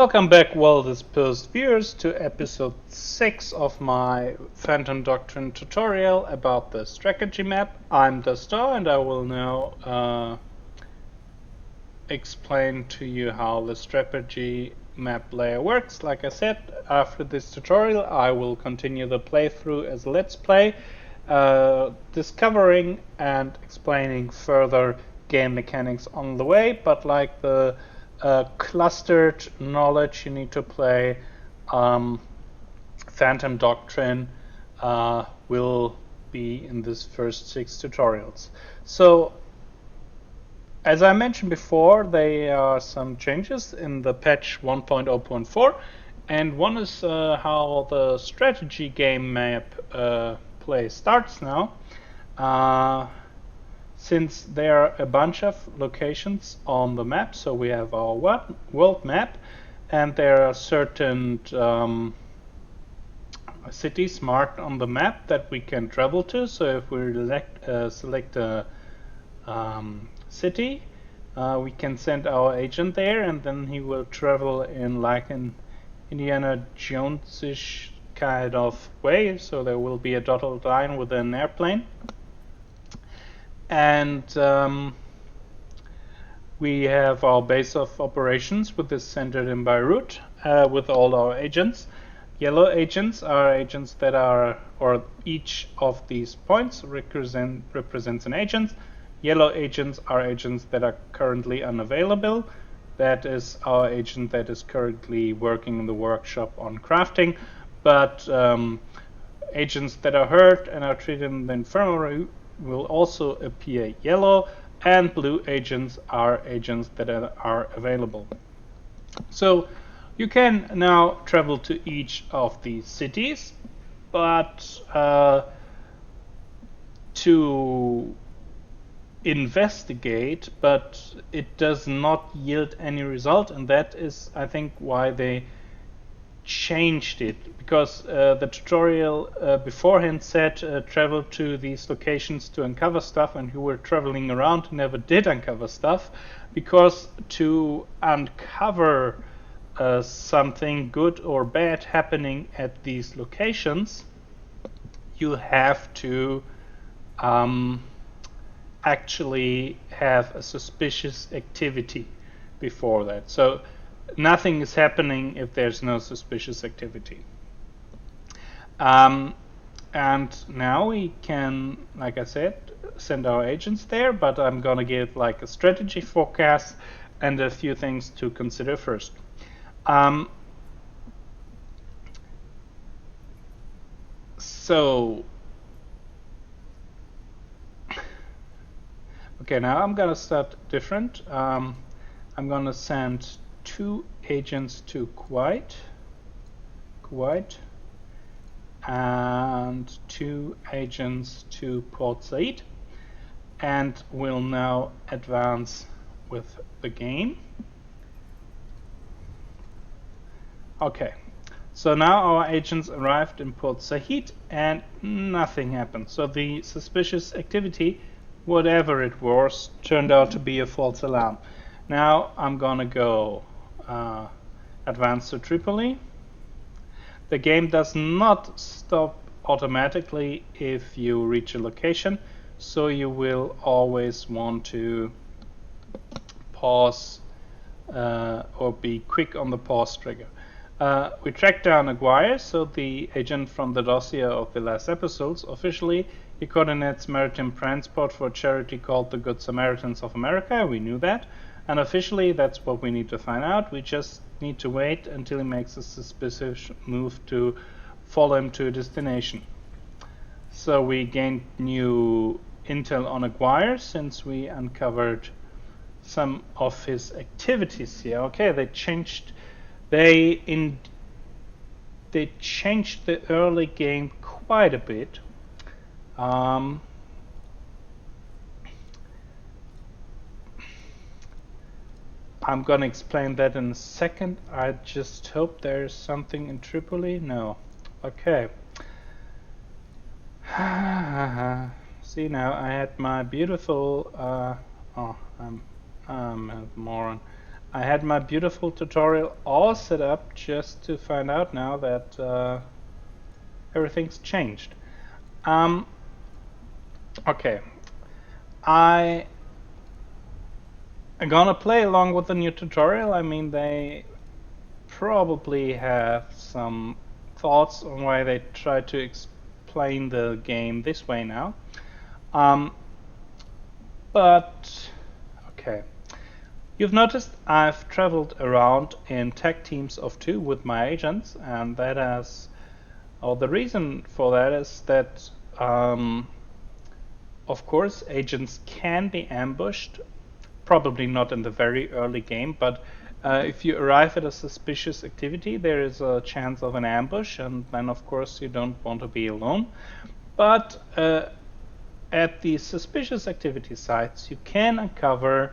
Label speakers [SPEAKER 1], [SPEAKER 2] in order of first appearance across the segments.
[SPEAKER 1] Welcome back, well-disposed viewers, to episode 6 of my Phantom Doctrine tutorial about the strategy map. I'm Dostar, and I will now explain to you how the strategy map layer works. Like I said, after this tutorial I will continue the playthrough as a let's play, discovering and explaining further game mechanics on the way, but like the clustered knowledge you need to play Phantom Doctrine will be in this first 6 tutorials. So as I mentioned before, there are some changes in the patch 1.0.4, and one is how the strategy game map play starts now. Since there are a bunch of locations on the map, so we have our world map, and there are certain cities marked on the map that we can travel to. So if we select a city, we can send our agent there, and then he will travel in like an Indiana Jones-ish kind of way. So there will be a dotted line with an airplane. And we have our base of operations, which is centered in Beirut, with all our agents. Yellow agents are agents that are, or each of these points represents an agent. Yellow agents are agents that are currently unavailable. That is our agent that is currently working in the workshop on crafting. But agents that are hurt and are treated in the infirmary will also appear yellow, and blue agents are agents that are available. So you can now travel to each of these cities, but to investigate, but it does not yield any result, and that is, I think, why they changed it, because the tutorial beforehand said travel to these locations to uncover stuff, and you were traveling around, never did uncover stuff, because to uncover something good or bad happening at these locations, you have to actually have a suspicious activity before that. So nothing is happening if there's no suspicious activity. And now we can, like I said, send our agents there, but I'm gonna give like a strategy forecast and a few things to consider first. Okay, now I'm gonna start different. I'm gonna send 2 agents to Kuwait, and 2 agents to Port Said, and we'll now advance with the game. Okay, so now our agents arrived in Port Said and nothing happened. So the suspicious activity, whatever it was, turned out to be a false alarm. Now I'm gonna go advance to Tripoli. The game does not stop automatically if you reach a location, so you will always want to pause or be quick on the pause trigger. We tracked down Aguirre, so the agent from the dossier of the last episodes. Officially, he coordinates maritime transport for a charity called the Good Samaritans of America. We knew that. And officially, that's what we need to find out. We just need to wait until he makes a suspicious move to follow him to a destination. So we gained new intel on Aguirre since we uncovered some of his activities here. Okay, they changed the early game quite a bit. I'm gonna explain that in a second. I just hope there's something in Tripoli. No. Okay. See, now I had my beautiful I'm a moron. I had my beautiful tutorial all set up just to find out now that everything's changed. Okay, I'm gonna play along with the new tutorial. I mean, they probably have some thoughts on why they try to explain the game this way now. But okay. You've noticed I've traveled around in tag teams of 2 with my agents, and that has, or the reason for that is that, of course, agents can be ambushed, probably not in the very early game, but if you arrive at a suspicious activity, there is a chance of an ambush, and then, of course, you don't want to be alone. But at the suspicious activity sites, you can uncover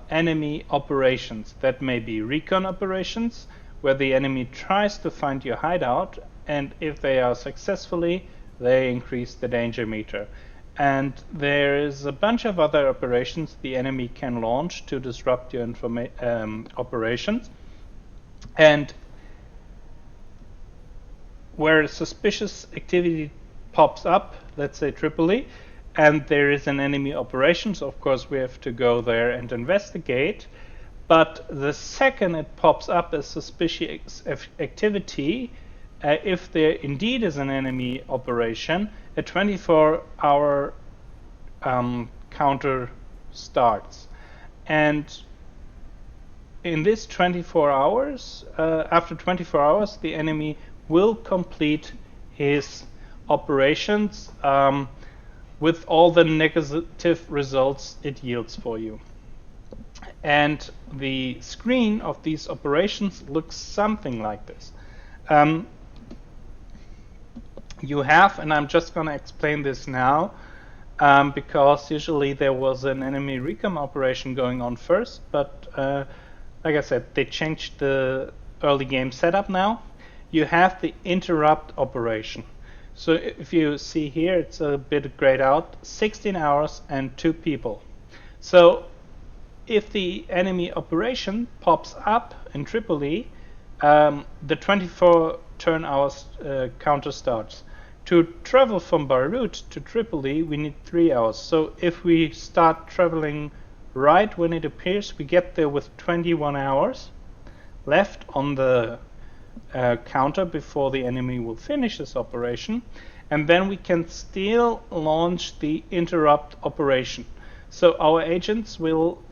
[SPEAKER 1] enemy operations. That may be recon operations, where the enemy tries to find your hideout, and if they are successfully, they increase the danger meter. And there is a bunch of other operations the enemy can launch to disrupt your operations. And where suspicious activity pops up, let's say Tripoli, and there is an enemy operation, so of course we have to go there and investigate. But the second it pops up as suspicious activity, if there indeed is an enemy operation, a 24-hour counter starts. And in this 24 hours, after 24 hours, the enemy will complete his operations with all the negative results it yields for you. And the screen of these operations looks something like this. You have, and I'm just going to explain this now, because usually there was an enemy recon operation going on first, but like I said, they changed the early game setup now. You have the interrupt operation. So if you see here, it's a bit grayed out, 16 hours and 2 people. So if the enemy operation pops up in Tripoli, the 24 turn hours counter starts. To travel from Beirut to Tripoli, we need 3 hours. So if we start traveling right when it appears, we get there with 21 hours left on the counter before the enemy will finish this operation, and then we can still launch the interrupt operation. So our agents will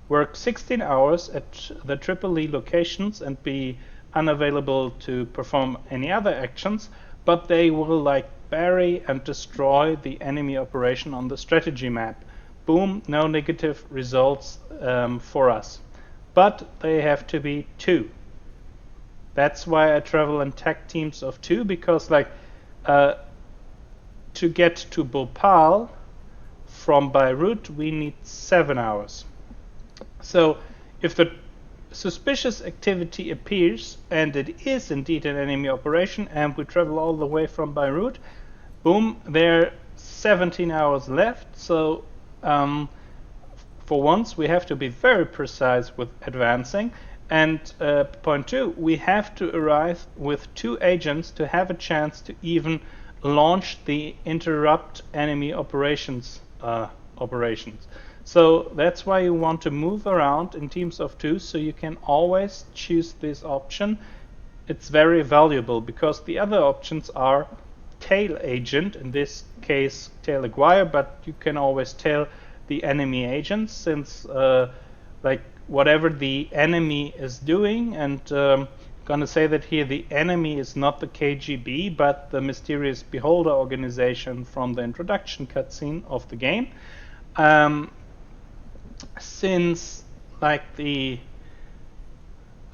[SPEAKER 1] work 16 hours at the Tripoli locations and be unavailable to perform any other actions, but they will like bury and destroy the enemy operation on the strategy map. Boom, no negative results for us. But they have to be 2. That's why I travel in tag teams of 2, because like to get to Bhopal from Beirut we need 7 hours. So if the suspicious activity appears and it is indeed an enemy operation and we travel all the way from Beirut, boom, there are 17 hours left. So for once we have to be very precise with advancing. And point 2, we have to arrive with 2 agents to have a chance to even launch the interrupt enemy operations. So that's why you want to move around in teams of 2, so you can always choose this option. It's very valuable because the other options are tail agent, in this case tail Aguirre, but you can always tail the enemy agents, since like whatever the enemy is doing, and gonna say that here the enemy is not the KGB but the Mysterious Beholder organization from the introduction cutscene of the game. Since like the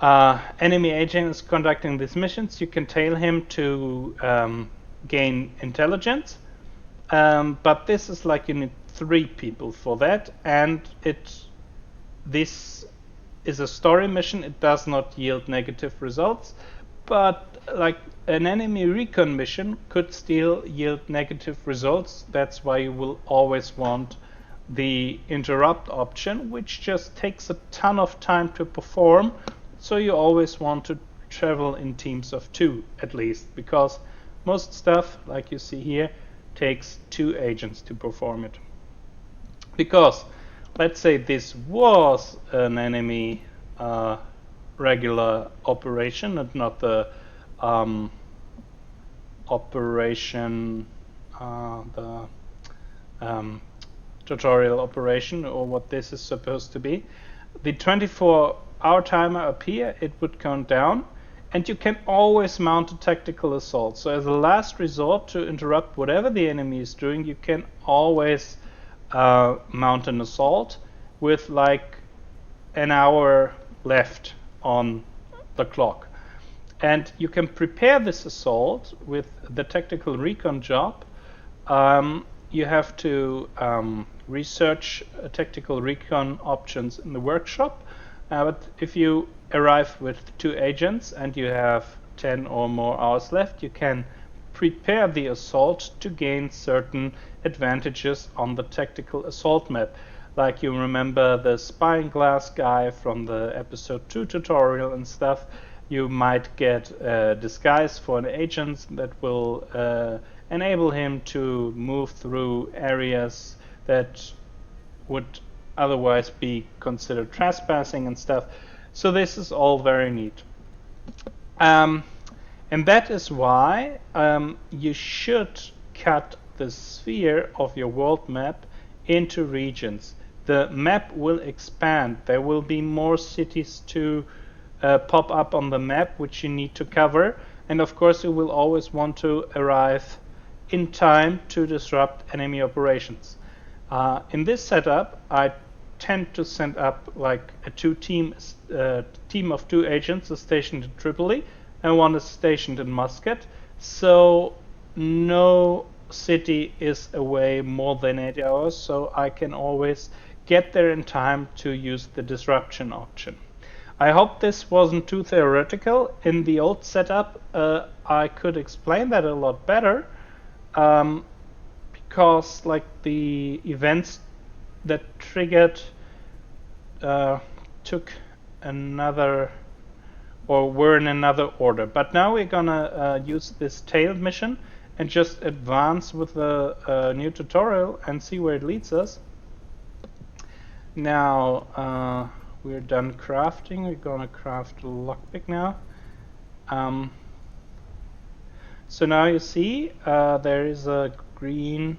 [SPEAKER 1] enemy agent is conducting these missions, you can tail him to gain intelligence, but this is like you need 3 people for that, and this is a story mission. It does not yield negative results, but like an enemy recon mission could still yield negative results. That's why you will always want the interrupt option, which just takes a ton of time to perform. So you always want to travel in teams of 2 at least, because most stuff, like you see here, takes 2 agents to perform it. Because let's say this was an enemy regular operation and not the operation, the tutorial operation, or what this is supposed to be. The 24-hour timer up here, it would count down, and you can always mount a tactical assault. So as a last resort to interrupt whatever the enemy is doing, you can always mount an assault with like an hour left on the clock. And you can prepare this assault with the tactical recon job. You have to research tactical recon options in the workshop. But if you arrive with 2 agents and you have 10 or more hours left, you can prepare the assault to gain certain advantages on the tactical assault map. Like you remember the spying glass guy from the episode 2 tutorial and stuff. You might get a disguise for an agent that will enable him to move through areas that would otherwise be considered trespassing and stuff. So this is all very neat. And that is why you should cut the sphere of your world map into regions. The map will expand. There will be more cities to pop up on the map which you need to cover, and of course you will always want to arrive in time to disrupt enemy operations. In this setup, I tend to send up like a team of 2 agents is stationed in Tripoli and 1 is stationed in Muscat, so no city is away more than 8 hours, so I can always get there in time to use the disruption option. I hope this wasn't too theoretical. In the old setup, I could explain that a lot better, because like the events that triggered took another, or were in another order. But now we're gonna use this tail mission and just advance with the new tutorial and see where it leads us. Now we're done crafting. We're gonna craft a lockpick now. So now you see there is a green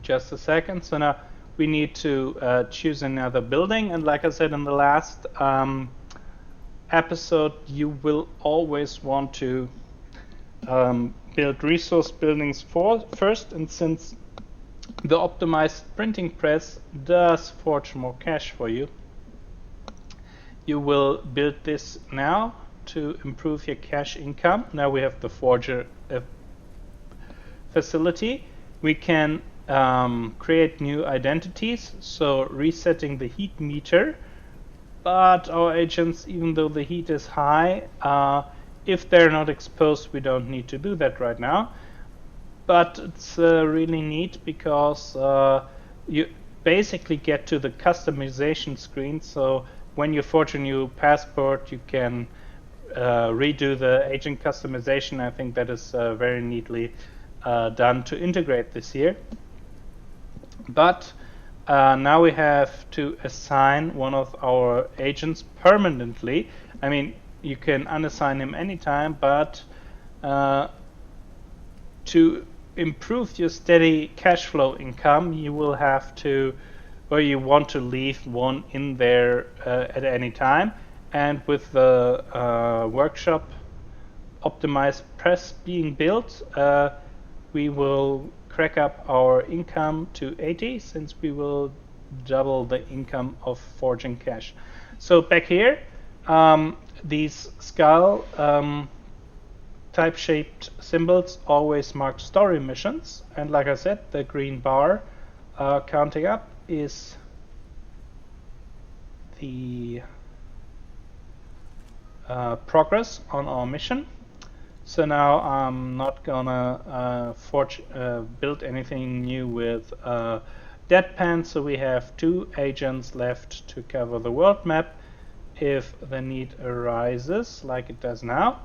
[SPEAKER 1] just a second. So now we need to choose another building, and like I said in the last episode, you will always want to build resource buildings first, and since the optimized printing press does forge more cash for you, you will build this now to improve your cash income. Now we have the forger facility. We can create new identities, so resetting the heat meter, but our agents, even though the heat is high, if they're not exposed, we don't need to do that right now. But it's really neat because you basically get to the customization screen. So when you forge a new passport, you can redo the agent customization. I think that is very neatly done to integrate this here. But now we have to assign one of our agents permanently. I mean, you can unassign him anytime, but to improve your steady cash flow income, you will have to, or you want to leave one in there at any time. And with the workshop optimized press being built, we will crack up our income to 80, since we will double the income of forging cash. So back here, these skull type-shaped symbols always mark story missions, and like I said, the green bar counting up is the progress on our mission. So now I'm not gonna build anything new with deadpan, so we have 2 agents left to cover the world map if the need arises, like it does now.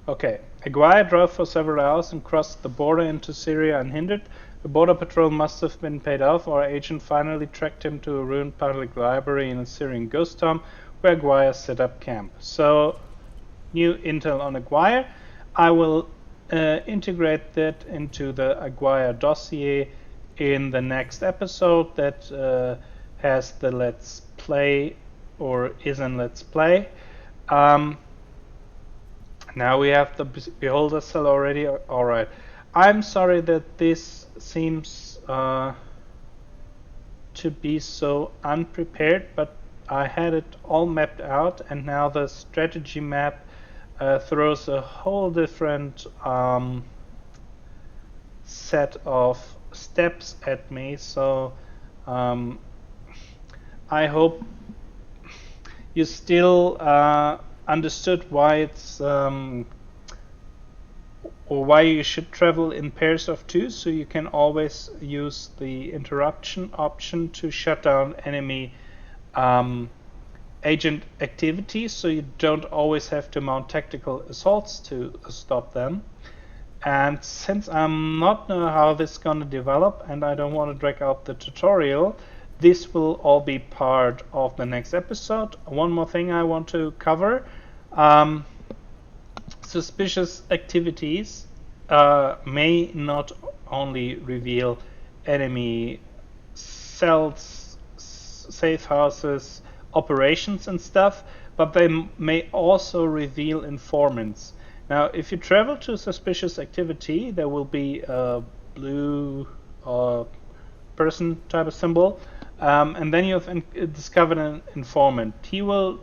[SPEAKER 1] Okay, Aguirre drove for several hours and crossed the border into Syria unhindered. The border patrol must have been paid off. Our agent finally tracked him to a ruined public library in a Syrian ghost town where Aguirre set up camp. So, new intel on Aguirre. I will integrate that into the Aguirre dossier in the next episode that has the Let's Play or is in Let's Play. Now we have the beholder cell already. Alright. I'm sorry that this seems to be so unprepared, but I had it all mapped out, and now the strategy map throws a whole different set of steps at me. So I hope you still understood why it's or why you should travel in pairs of 2, so you can always use the interruption option to shut down enemy agent activities, so you don't always have to mount tactical assaults to stop them. And since I'm not know how this is gonna develop and I don't want to drag out the tutorial, this will all be part of the next episode. One more thing I want to cover. Suspicious activities may not only reveal enemy cells, safe houses, operations and stuff, but they may also reveal informants. Now, if you travel to suspicious activity, there will be a blue person type of symbol, and then you have discovered an informant. He will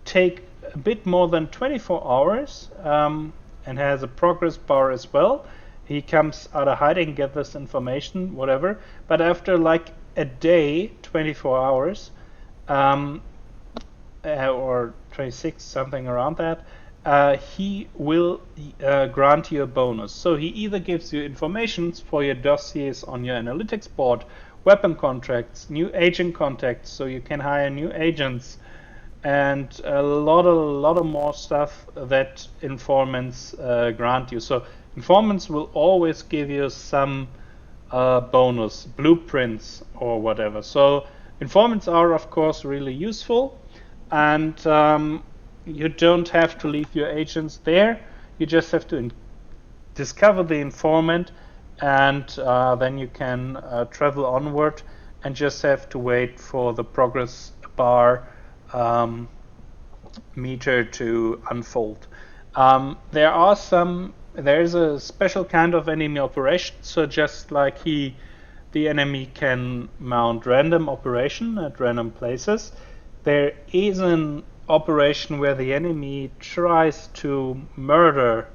[SPEAKER 1] take a bit more than 24 hours and has a progress bar as well. He comes out of hiding, get this information, whatever. But after like a day, 24 hours, or 26, something around that, he will grant you a bonus. So he either gives you information for your dossiers on your analytics board, weapon contracts, new agent contacts, so you can hire new agents, and a lot of more stuff that informants grant you. So informants will always give you some bonus, blueprints or whatever. So informants are of course really useful, and you don't have to leave your agents there. You just have to discover the informant, and then you can travel onward and just have to wait for the progress bar meter to unfold. There's a special kind of enemy operation, so just like the enemy can mount random operation at random places, there is an operation where the enemy tries to murder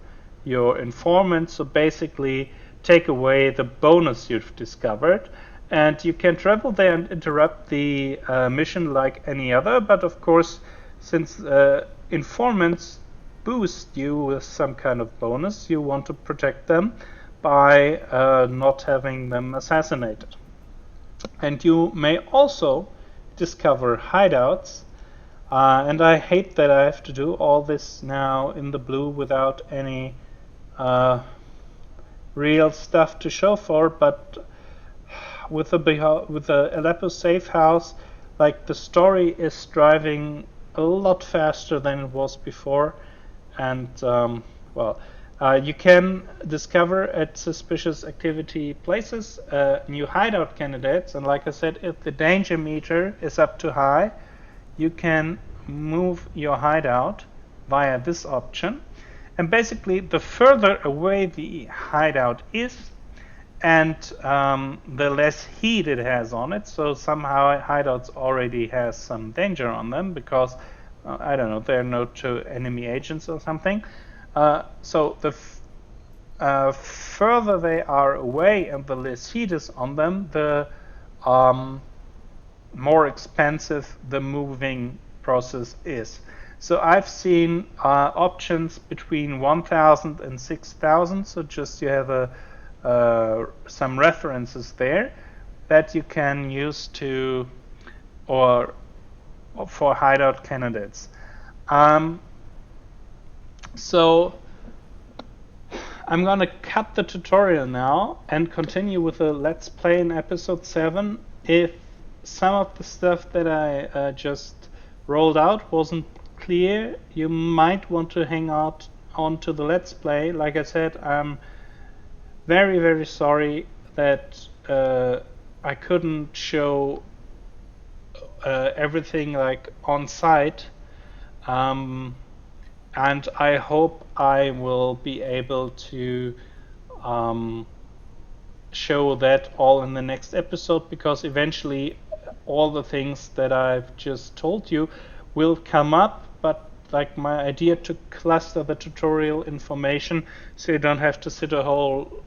[SPEAKER 1] your informant, so basically take away the bonus you've discovered. And you can travel there and interrupt the mission like any other, but of course, since informants boost you with some kind of bonus, you want to protect them by not having them assassinated. And you may also discover hideouts, and I hate that I have to do all this now in the blue without any real stuff to show for, but with the Aleppo safe house, like, the story is driving a lot faster than it was before, and you can discover at suspicious activity places new hideout candidates, and like I said, if the danger meter is up too high, you can move your hideout via this option, and basically the further away the hideout is, and the less heat it has on it, so somehow hideouts already has some danger on them because I don't know, they're not to enemy agents or something. So the further they are away and the less heat is on them, the more expensive the moving process is. So I've seen options between 1,000 and 6,000. So just you have some references there that you can use to or for hideout candidates. So I'm gonna cut the tutorial now and continue with the Let's Play in episode 7. If some of the stuff that I just rolled out wasn't clear, you might want to hang out on to the Let's Play. Like I said, I'm very, very sorry that I couldn't show everything like on site. And I hope I will be able to show that all in the next episode, because eventually all the things that I've just told you will come up, but like my idea to cluster the tutorial information so you don't have to sit a whole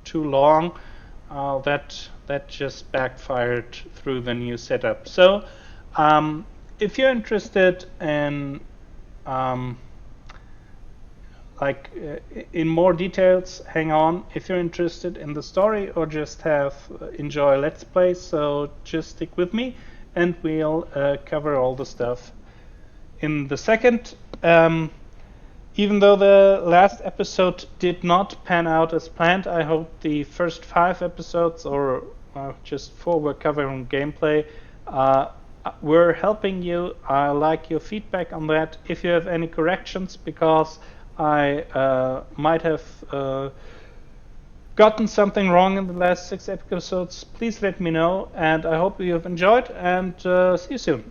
[SPEAKER 1] too long, that just backfired through the new setup. So if you're interested in in more details, hang on. If you're interested in the story or just enjoy Let's Play, so just stick with me and we'll cover all the stuff in the second. Even though the last episode did not pan out as planned, I hope the first 5 episodes, or just 4 were covering gameplay, we're helping you. I like your feedback on that. If you have any corrections, because I might have gotten something wrong in the last 6 episodes, please let me know. And I hope you have enjoyed, and see you soon.